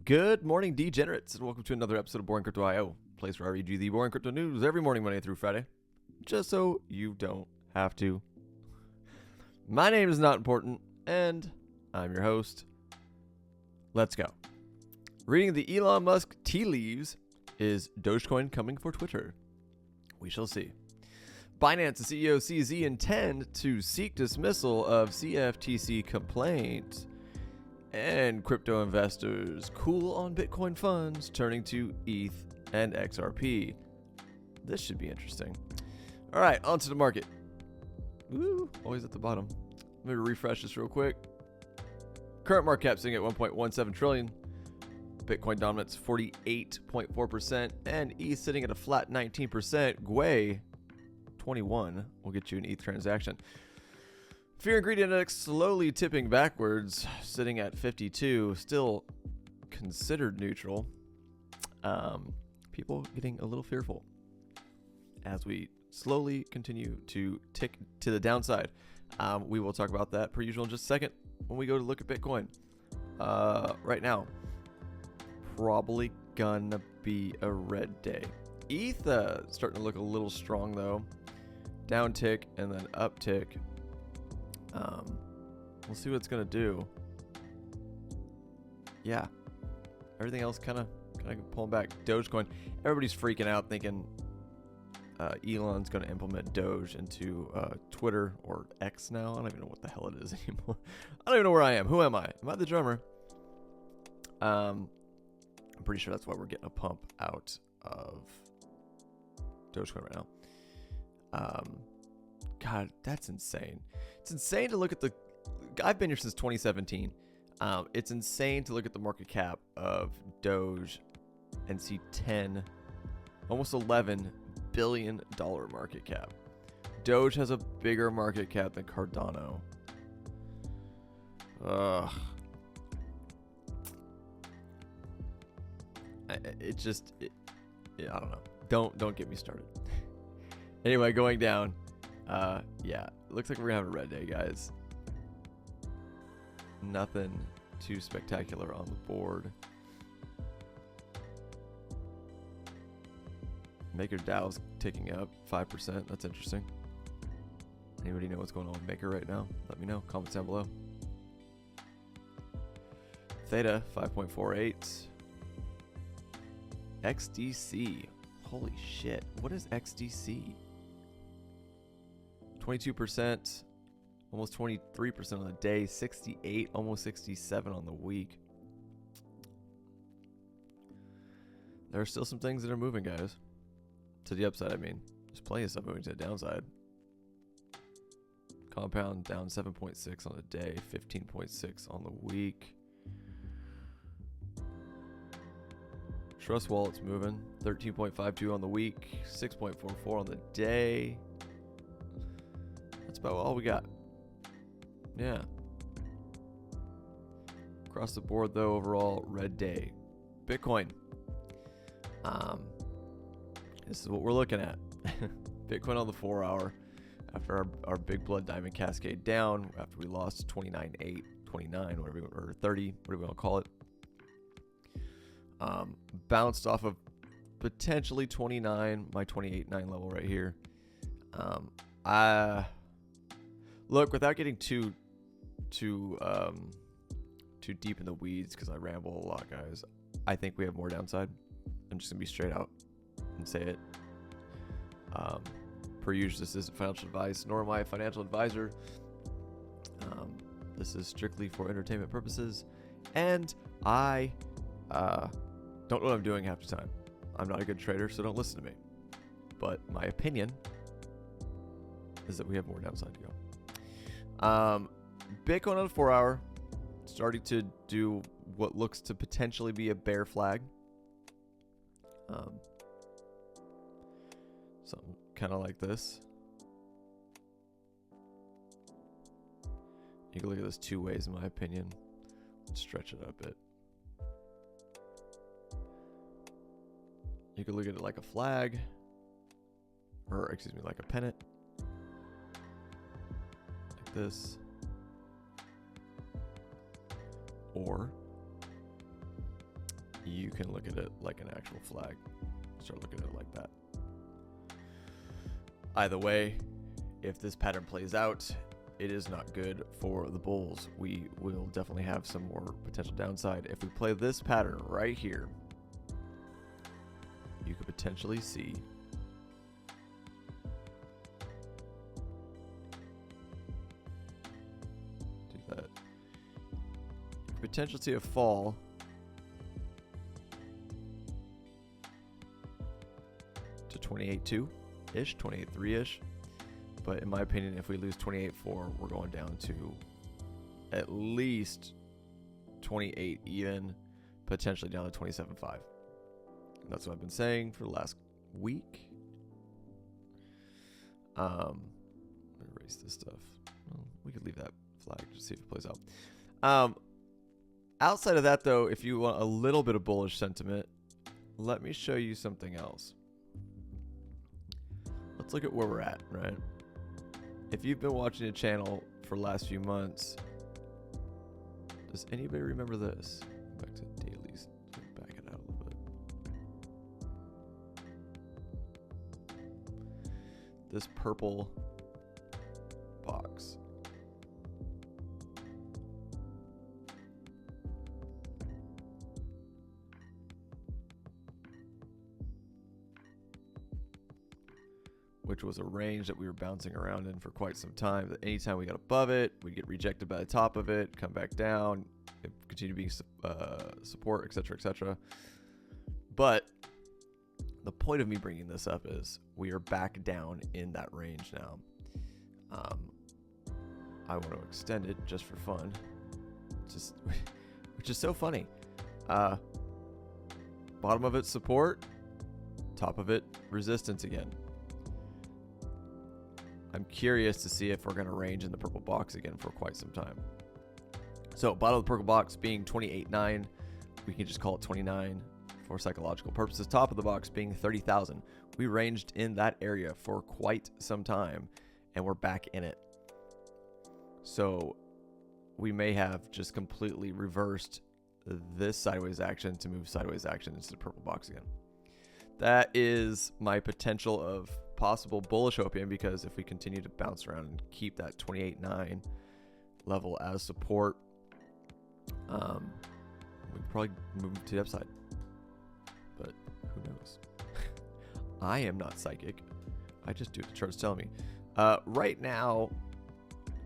Good morning, degenerates, and welcome to another episode of Boring Crypto IO, place where I read you the boring crypto news every morning, Monday through Friday, just so you don't have to. My name is Not Important, and I'm your host. Let's go. Reading the Elon Musk tea leaves, is Dogecoin coming for Twitter? We shall see. Binance and CEO CZ intend to seek dismissal of CFTC complaint. And crypto investors cool on Bitcoin funds, turning to ETH and XRP. This should be interesting. All right, on to the market. Ooh, always at the bottom. Let me refresh this real quick. Current market cap sitting at 1.17 trillion. Bitcoin dominance 48.4%, and ETH sitting at a flat 19%. Gwei 21 will get you an ETH transaction. Fear and Greed Index slowly tipping backwards, sitting at 52, still considered neutral. People getting a little fearful as we slowly continue to tick to the downside. We will talk about that per usual in just a second when we go to look at Bitcoin. Right now, probably gonna be a red day. ETH starting to look a little strong though. Down tick and then up tick. We'll see what it's gonna do. Yeah, everything else kind of pulling back. Dogecoin, everybody's freaking out thinking Elon's gonna implement Doge into Twitter or X now. I don't even know what the hell it is anymore. I don't even know where I am. Who am I? Am I the drummer? I'm pretty sure that's why we're getting a pump out of Dogecoin right now. God, that's insane. It's insane to look at the... I've been here since 2017. It's insane to look at the market cap of Doge and see 10, almost $11 billion market cap. Doge has a bigger market cap than Cardano. Ugh. I don't know. Don't get me started. Anyway, going down. Yeah, looks like we're gonna have a red day, guys. Nothing too spectacular on the board. Maker Dow's ticking up 5%. That's interesting. Anybody know what's going on with Maker right now? Let me know. Comments down below. Theta 5.48. XDC. Holy shit. What is XDC? 22%, almost 23% on the day, 68, almost 67 on the week. There are still some things that are moving, guys. To the upside, I mean. There's plenty of stuff moving to the downside. Compound down 7.6 on the day, 15.6 on the week. Trust Wallet's moving, 13.52 on the week, 6.44 on the day. That's about all we got. Yeah. Across the board, though, overall, red day. Bitcoin. This is what we're looking at. Bitcoin on the 4-hour. After our big blood diamond cascade down, after we lost 29.8, 29, whatever, or 30, whatever we want to call it. Bounced off of potentially 29, my 28.9 level right here. Look, without getting too deep in the weeds, because I ramble a lot, guys, I think we have more downside. I'm just gonna be straight out and say it. Per usual, this isn't financial advice, nor am I a financial advisor. This is strictly for entertainment purposes, and I don't know what I'm doing half the time. I'm not a good trader, so don't listen to me. But my opinion is that we have more downside to go. Bitcoin on the 4-hour starting to do what looks to potentially be a bear flag. Something kind of like this. You can look at this two ways, in my opinion. Let's stretch it up a bit. You could look at it like a flag, or excuse me, like a pennant. Like this. Or you can look at it like an actual flag. Start looking at it like that. Either way, if this pattern plays out, it is not good for the bulls. We will definitely have some more potential downside. If we play this pattern right here, you could potentially see potential see a fall to 28.2-ish, 28.3-ish. But in my opinion, if we lose 28.4, we're going down to at least 28 even, potentially down to 27.5. That's what I've been saying for the last week. Let me erase this stuff. Well, we could leave that flag just see if it plays out. Outside of that, though, if you want a little bit of bullish sentiment, let me show you something else. Let's look at where we're at, right? If you've been watching the channel for the last few months, does anybody remember this? Back to dailies. Back it out a little bit. This purple box. Which was a range that we were bouncing around in for quite some time. That anytime we got above it, we'd get rejected by the top of it, come back down, continue being support, etc., etc. But the point of me bringing this up is we are back down in that range now. I want to extend it just for fun, which is so funny. Bottom of it support, top of it resistance again. I'm curious to see if we're going to range in the purple box again for quite some time. So bottom of the purple box being 28.9, we can just call it 29 for psychological purposes. Top of the box being 30,000. We ranged in that area for quite some time, and we're back in it. So we may have just completely reversed this sideways action to move sideways action into the purple box again. That is my potential of possible bullish opium, because if we continue to bounce around and keep that 28.9 level as support, we could probably move to the upside. But who knows? I am not psychic. I just do what the charts tell me. Right now,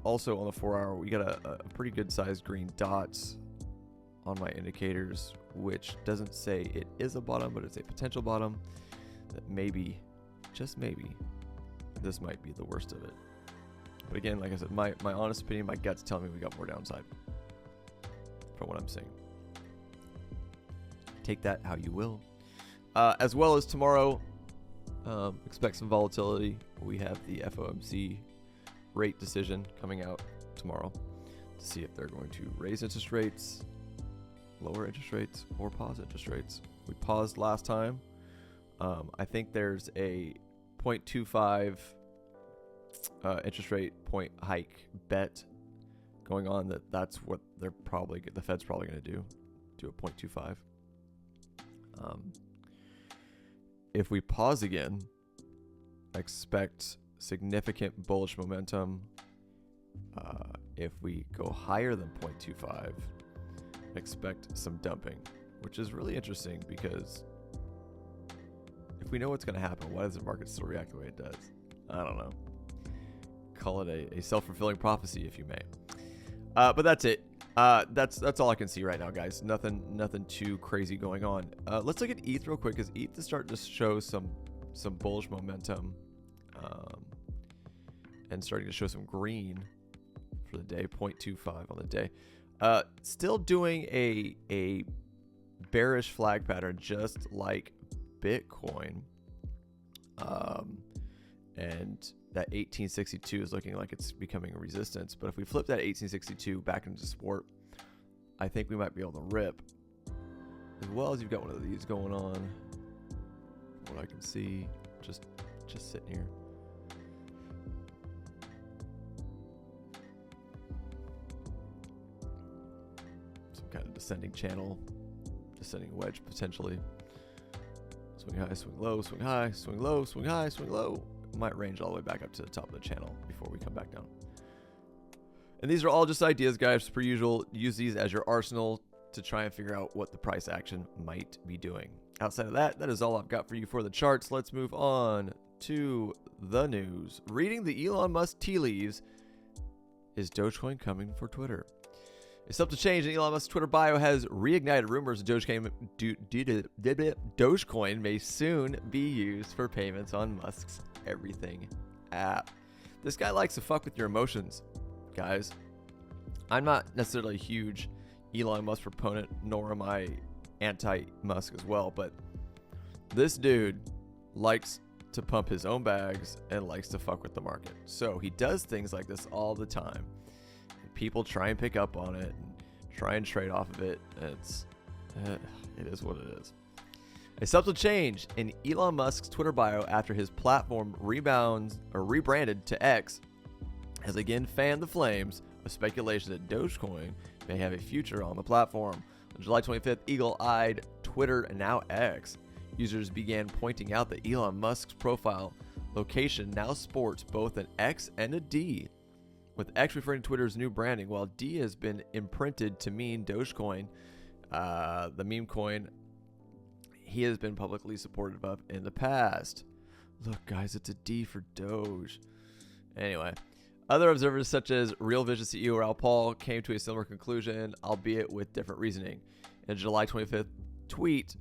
also on the 4-hour, we got a pretty good sized green dots on my indicators, which doesn't say it is a bottom, but it's a potential bottom. That maybe, just maybe, this might be the worst of it. But again, like I said, my honest opinion, my gut's telling me we got more downside from what I'm seeing. Take that how you will. As well as tomorrow, expect some volatility. We have the FOMC rate decision coming out tomorrow to see if they're going to raise interest rates, lower interest rates, or pause interest rates. We paused last time. I think there's a 0.25 interest rate point hike bet going on. That's what they're probably, the Fed's probably going to do a 0.25. If we pause again, expect significant bullish momentum. If we go higher than 0.25, expect some dumping, which is really interesting, because if we know what's going to happen, why does the market still react the way it does? I don't know. Call it a self-fulfilling prophecy, if you may. But that's it. That's all I can see right now, guys. Nothing too crazy going on. Let's look at ETH real quick, because ETH is starting to show some bullish momentum, and starting to show some green for the day. 0.25 on the day. Still doing a bearish flag pattern, just like Bitcoin. And that 1862 is looking like it's becoming a resistance. But if we flip that 1862 back into support, I think we might be able to rip. As well as you've got one of these going on. What I can see, just sitting here. Some kind of descending channel, descending wedge potentially. Swing high, swing low, swing high, swing low, swing high, swing low. Might range all the way back up to the top of the channel before we come back down. And these are all just ideas, guys. Per usual, use these as your arsenal to try and figure out what the price action might be doing. Outside of that, that is all I've got for you for the charts. Let's move on to the news. Reading the Elon Musk tea leaves, is Dogecoin coming for Twitter? A subtle change in Elon Musk's Twitter bio has reignited rumors Dogecoin may soon be used for payments on Musk's Everything app. This guy likes to fuck with your emotions, guys. I'm not necessarily a huge Elon Musk proponent, nor am I anti-Musk as well, but this dude likes to pump his own bags and likes to fuck with the market. So he does things like this all the time. And people try and pick up on it and try and trade off of it. And it is what it is. A subtle change in Elon Musk's Twitter bio after his platform rebranded to X has again fanned the flames of speculation that Dogecoin may have a future on the platform. On July 25th, eagle-eyed Twitter, and now X, users began pointing out that Elon Musk's profile location now sports both an X and a D, with X referring to Twitter's new branding, while D has been imprinted to mean Dogecoin, the meme coin he has been publicly supportive of in the past. Look, guys, it's a D for Doge. Anyway, other observers such as Real Vision CEO Raoul Paul came to a similar conclusion, albeit with different reasoning. In a July 25th tweet,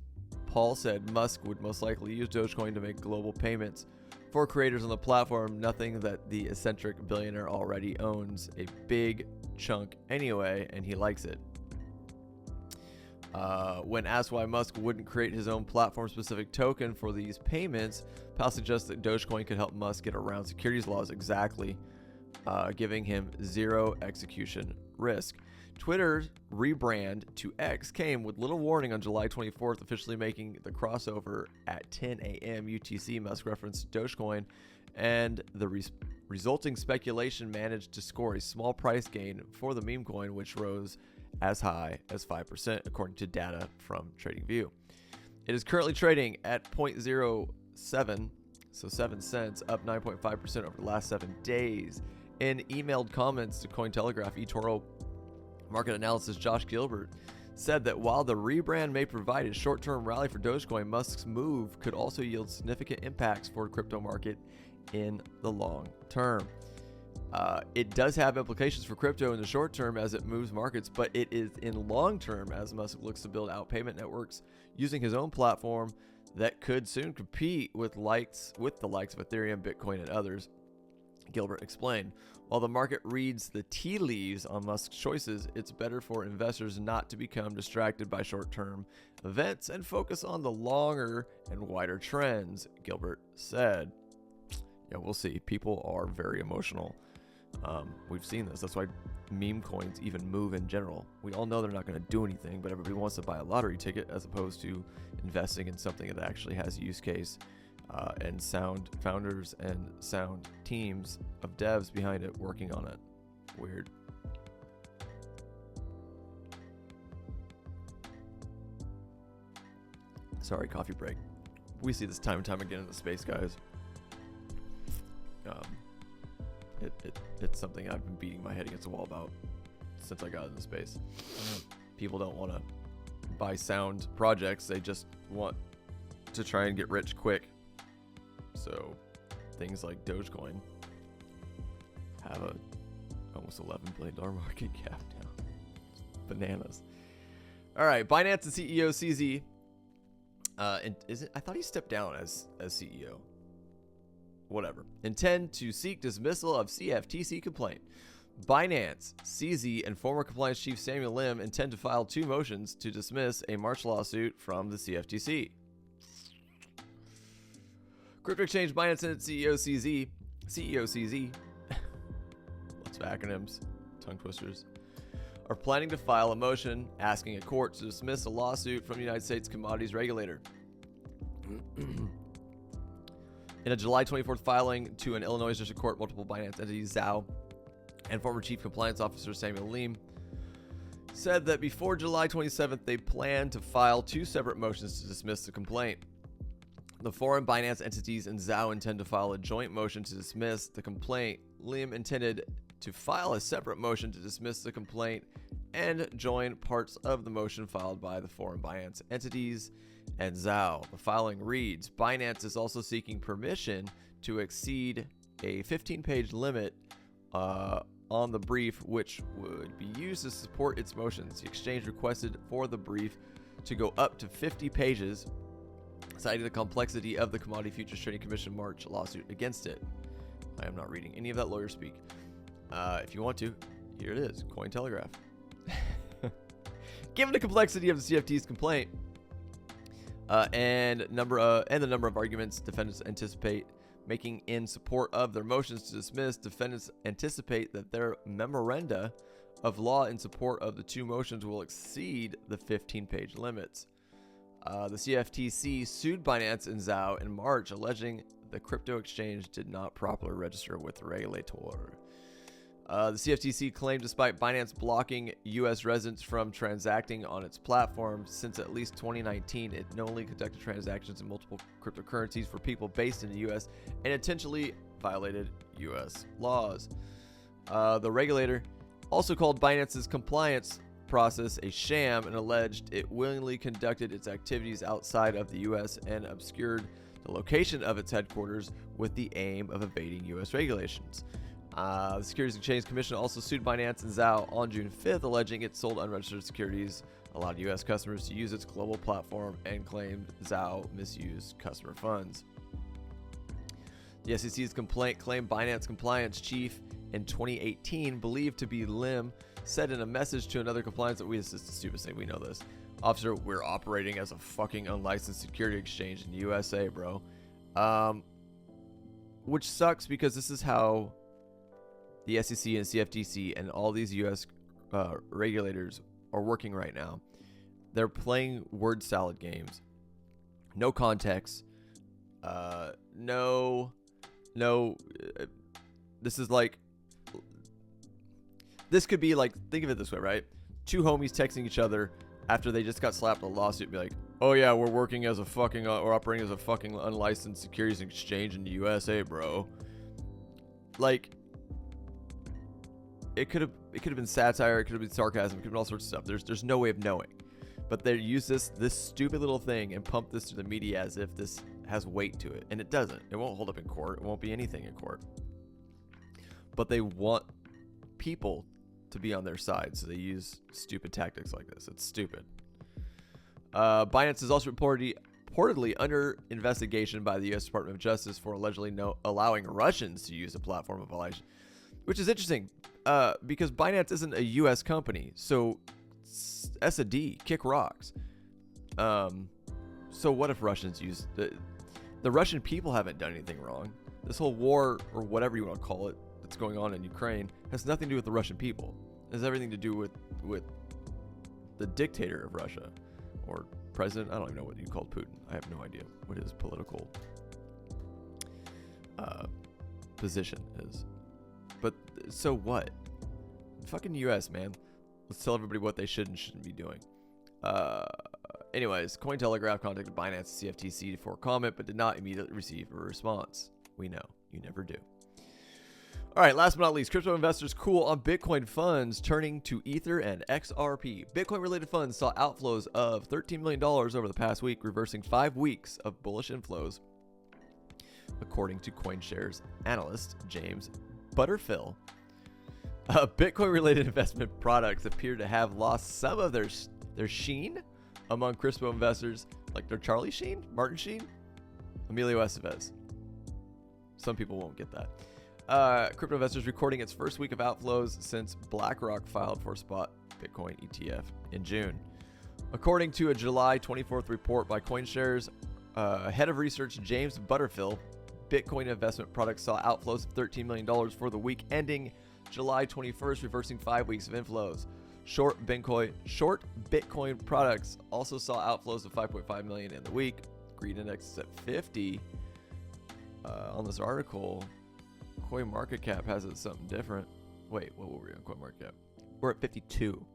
Paul said Musk would most likely use Dogecoin to make global payments for creators on the platform, nothing that the eccentric billionaire already owns a big chunk anyway, and he likes it. When asked why Musk wouldn't create his own platform-specific token for these payments, Powell suggests that Dogecoin could help Musk get around securities laws exactly, giving him zero execution risk. Twitter's rebrand to X came with little warning on July 24th, officially making the crossover at 10 a.m. UTC. Musk referenced Dogecoin, and the resulting speculation managed to score a small price gain for the meme coin, which rose as high as 5%, according to data from TradingView. It is currently trading at 0.07, so 7 cents, up 9.5% over the last 7 days. In emailed comments to Cointelegraph, eToro market analyst Josh Gilbert said that while the rebrand may provide a short-term rally for Dogecoin, Musk's move could also yield significant impacts for the crypto market in the long term. It does have implications for crypto in the short term as it moves markets, but it is in long term as Musk looks to build out payment networks using his own platform that could soon compete with the likes of Ethereum, Bitcoin, and others. Gilbert explained, while the market reads the tea leaves on Musk's choices, it's better for investors not to become distracted by short-term events and focus on the longer and wider trends, Gilbert said. Yeah, we'll see. People are very emotional. We've seen this. That's why meme coins even move in general. We all know they're not going to do anything, but everybody wants to buy a lottery ticket as opposed to investing in something that actually has a use case and sound founders and sound teams of devs behind it working on it. Weird. Sorry, coffee break. We see this time and time again in the space, guys. It's something I've been beating my head against the wall about since I got into space. People don't want to buy sound projects. They just want to try and get rich quick. So things like Dogecoin have a almost $11 billion market cap now. It's bananas. All right, Binance and CEO CZ. I thought he stepped down as CEO. Whatever. Intend to seek dismissal of CFTC complaint. Binance, CZ, and former compliance chief Samuel Lim intend to file 2 motions to dismiss a March lawsuit from the CFTC. Crypto exchange Binance and its CEO CZ, lots of acronyms, tongue twisters, are planning to file a motion asking a court to dismiss a lawsuit from the United States commodities regulator. In a July 24th filing to an Illinois District Court, multiple Binance entities, Zhao, and former Chief Compliance Officer Samuel Lim said that before July 27th, they plan to file 2 separate motions to dismiss the complaint. The foreign Binance entities and Zhao intend to file a joint motion to dismiss the complaint. Lim intended to file a separate motion to dismiss the complaint and join parts of the motion filed by the foreign Binance entities and Zhao. The filing reads, Binance is also seeking permission to exceed a 15-page limit on the brief, which would be used to support its motions. The exchange requested for the brief to go up to 50 pages, citing the complexity of the Commodity Futures Trading Commission March lawsuit against it. I am not reading any of that lawyer speak. If you want to, here it is, Cointelegraph. Given the complexity of the CFTC's complaint and the number of arguments defendants anticipate making in support of their motions to dismiss, defendants anticipate that their memoranda of law in support of the 2 motions will exceed the 15-page limits. The CFTC sued Binance and Zhao in March, alleging the crypto exchange did not properly register with the regulator. The CFTC claimed despite Binance blocking U.S. residents from transacting on its platform since at least 2019, it knowingly conducted transactions in multiple cryptocurrencies for people based in the U.S. and intentionally violated U.S. laws. The regulator also called Binance's compliance process a sham and alleged it willingly conducted its activities outside of the U.S. and obscured the location of its headquarters with the aim of evading U.S. regulations. The Securities and Exchange Commission also sued Binance and Zhao on June 5th, alleging it sold unregistered securities, allowed U.S. customers to use its global platform, and claimed Zhao misused customer funds. The SEC's complaint claimed Binance compliance chief in 2018, believed to be Lim, said in a message to another compliance that this is the stupidest thing, we know this. Officer, we're operating as a fucking unlicensed security exchange in the USA, bro. Which sucks because this is how the SEC and CFTC and all these U.S. Regulators are working right now. They're playing word salad games. No context. This is like... This could be like... Think of it this way, right? 2 homies texting each other after they just got slapped with a lawsuit. Be like, oh yeah, we're working as a fucking... we're operating as a fucking unlicensed securities exchange in the USA, bro. Like... It could have been satire, it could have been sarcasm, it could have been all sorts of stuff. There's no way of knowing. But they use this stupid little thing and pump this to the media as if this has weight to it. And it doesn't. It won't hold up in court. It won't be anything in court. But they want people to be on their side, so they use stupid tactics like this. It's stupid. Binance is also reportedly under investigation by the U.S. Department of Justice for allegedly allowing Russians to use the platform of violation. Which is interesting, because Binance isn't a U.S. company, so S&D, kick rocks. So what if Russians use... The Russian people haven't done anything wrong. This whole war, or whatever you want to call it, that's going on in Ukraine, has nothing to do with the Russian people. It has everything to do with the dictator of Russia, or president. I don't even know what you call Putin. I have no idea what his political position is. But so what? Fucking US, man. Let's tell everybody what they should and shouldn't be doing. Anyways, Cointelegraph contacted Binance CFTC for comment, but did not immediately receive a response. We know. You never do. All right, last but not least, crypto investors cool on Bitcoin funds turning to Ether and XRP. Bitcoin-related funds saw outflows of $13 million over the past week, reversing 5 weeks of bullish inflows, according to CoinShares analyst James Butterfill. Bitcoin-related investment products appear to have lost some of their sheen among crypto investors, like their Charlie Sheen, Martin Sheen, Emilio Estevez. Some people won't get that. Crypto investors recording its first week of outflows since BlackRock filed for spot Bitcoin ETF in June. According to a July 24th report by CoinShares, head of research James Butterfill, Bitcoin investment products saw outflows of $13 million for the week ending July 21st, reversing 5 weeks of inflows. Short Bitcoin products also saw outflows of $5.5 million in the week. Greed index is at 50. On this article, CoinMarketCap has it something different. Wait, what were we on CoinMarketCap? We're at 52.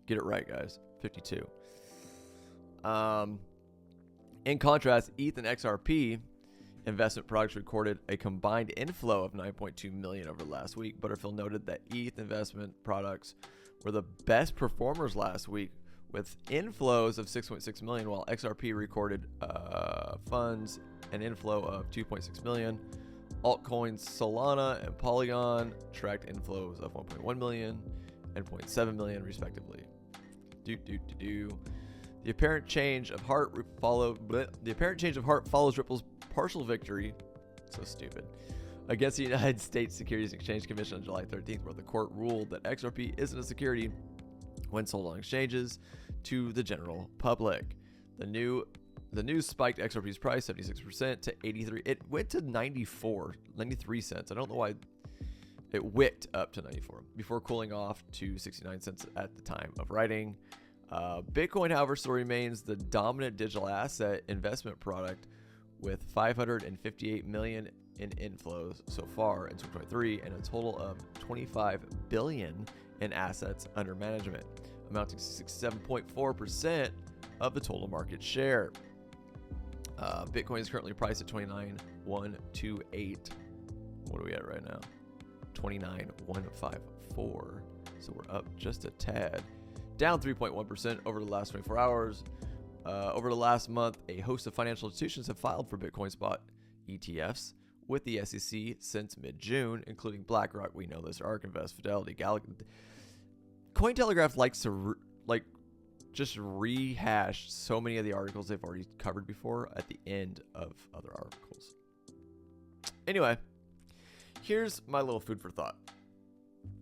Get it right, guys. 52. In contrast, ETH and XRP investment products recorded a combined inflow of 9.2 million over the last week. Butterfield noted that ETH investment products were the best performers last week with inflows of 6.6 million, while XRP recorded funds an inflow of 2.6 million. Altcoins Solana and Polygon tracked inflows of 1.1 million and 0.7 million respectively. The apparent change of heart follows Ripple's partial victory, so stupid, against the United States Securities and Exchange Commission on July 13th, where the court ruled that XRP isn't a security when sold on exchanges to the general public. The news spiked XRP's price 76% to 83. It went to 93 cents. I don't know why it wicked up to 94 before cooling off to 69 cents at the time of writing. Bitcoin, however, still remains the dominant digital asset investment product with 558 million in inflows so far in 2023 and a total of 25 billion in assets under management, amounting to 67.4% of the total market share. Bitcoin is currently priced at 29,128. What are we at right now? 29,154. So we're up just a tad. Down 3.1% over the last 24 hours. Over the last month, a host of financial institutions have filed for Bitcoin spot ETFs with the SEC since mid-June, including BlackRock, we know this, ARK Invest, Fidelity, Galaxy. Cointelegraph likes to just rehash so many of the articles they've already covered before at the end of other articles. Anyway, here's my little food for thought.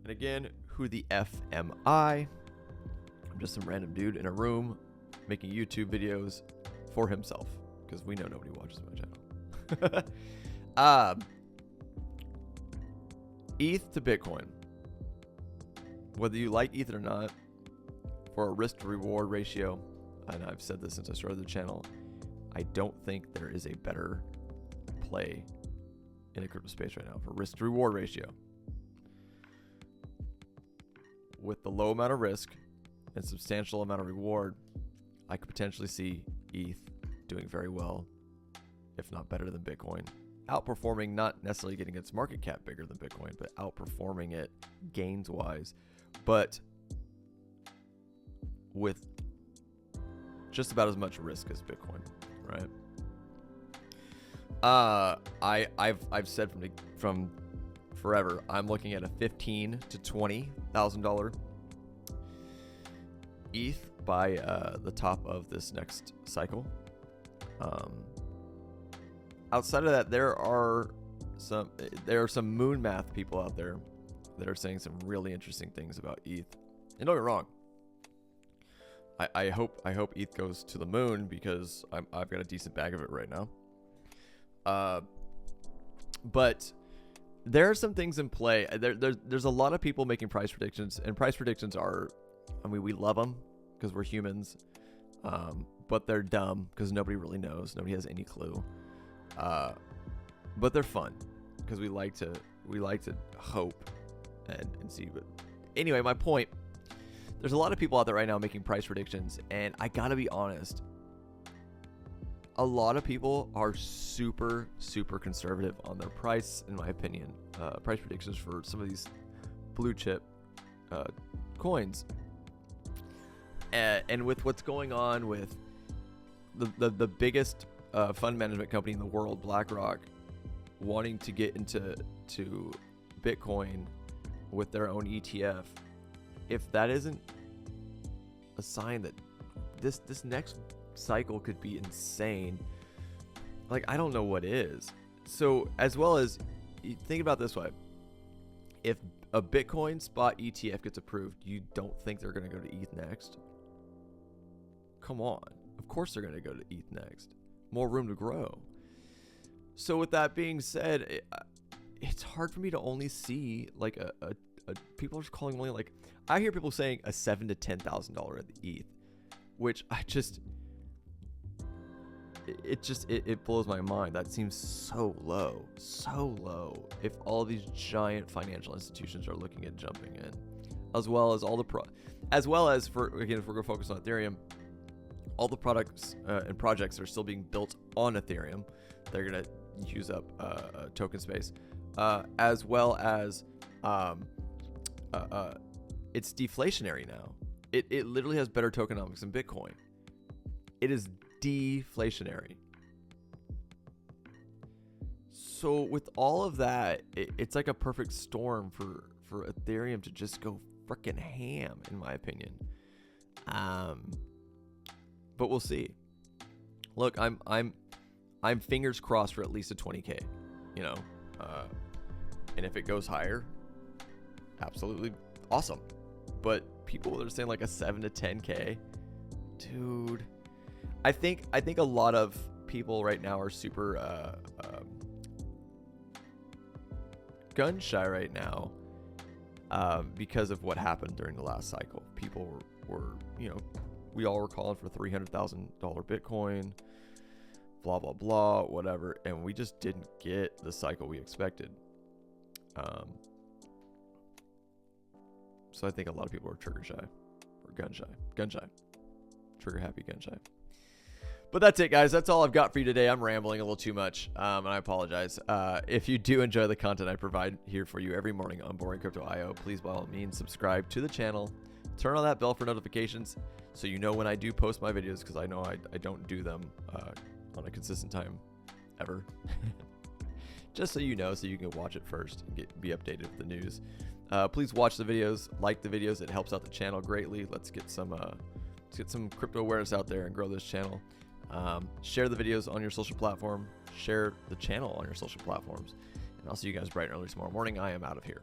And again, who the F am I? I'm just some random dude in a room making YouTube videos for himself, because we know nobody watches my channel. ETH to Bitcoin. Whether you like ETH or not, for a risk to reward ratio, and I've said this since I started the channel, I don't think there is a better play in a crypto space right now for risk to reward ratio. With the low amount of risk and substantial amount of reward, I could potentially see ETH doing very well, if not better than Bitcoin. Outperforming, not necessarily getting its market cap bigger than Bitcoin, but outperforming it gains-wise, but with just about as much risk as Bitcoin, right? I've said from forever, I'm looking at a $15,000 to $20,000 ETH by the top of this next cycle. Outside of that, there are some moon math people out there that are saying some really interesting things about ETH. And don't get me wrong, I hope ETH goes to the moon, because I've got a decent bag of it right now. But there are some things in play. There's a lot of people making price predictions, and price predictions are, I mean, we love them because we're humans, but they're dumb because nobody really knows. Nobody has any clue. But they're fun because we like to hope and see. But anyway, my point, there's a lot of people out there right now making price predictions, and I gotta be honest, a lot of people are super conservative on their price, in my opinion. Price predictions for some of these blue chip coins, and with what's going on with the biggest fund management company in the world, BlackRock, wanting to get into Bitcoin with their own ETF, if that isn't a sign that this next cycle could be insane, like, I don't know what is. So, as well as, you think about it this way, if a Bitcoin spot ETF gets approved, you don't think they're going to go to ETH next? Come on, of course they're going to go to ETH next. More room to grow. So with that being said, it's hard for me to only see like a people are just calling only, like, I hear people saying a $7,000 to $10,000 at the ETH, which it blows my mind. That seems so low if all these giant financial institutions are looking at jumping in. as well as as well as for, again, if we're going to focus on Ethereum, all the products and projects that are still being built on Ethereum, they're going to use up token space, as well as it's deflationary now. It literally has better tokenomics than Bitcoin. It is deflationary. So with all of that, it's like a perfect storm for Ethereum to just go freaking ham, in my opinion. But we'll see. Look, I'm fingers crossed for at least a 20K, you know, and if it goes higher, absolutely awesome. But people are saying like a 7 to 10K, dude. I think a lot of people right now are super gun shy right now because of what happened during the last cycle. People were, you know, we all were calling for $300,000 Bitcoin, blah, blah, blah, whatever. And we just didn't get the cycle we expected. So I think a lot of people are trigger shy or gun shy, trigger happy, gun shy. But that's it, guys. That's all I've got for you today. I'm rambling a little too much, and I apologize. If you do enjoy the content I provide here for you every morning on Boring Crypto IO, please, by all means, subscribe to the channel. Turn on that bell for notifications so you know when I do post my videos, because I know I don't do them on a consistent time ever. Just so you know, so you can watch it first and be updated with the news. Please watch the videos, like the videos. It helps out the channel greatly. Let's get some crypto awareness out there and grow this channel. Share the videos on your social platform. Share the channel on your social platforms. And I'll see you guys bright and early tomorrow morning. I am out of here.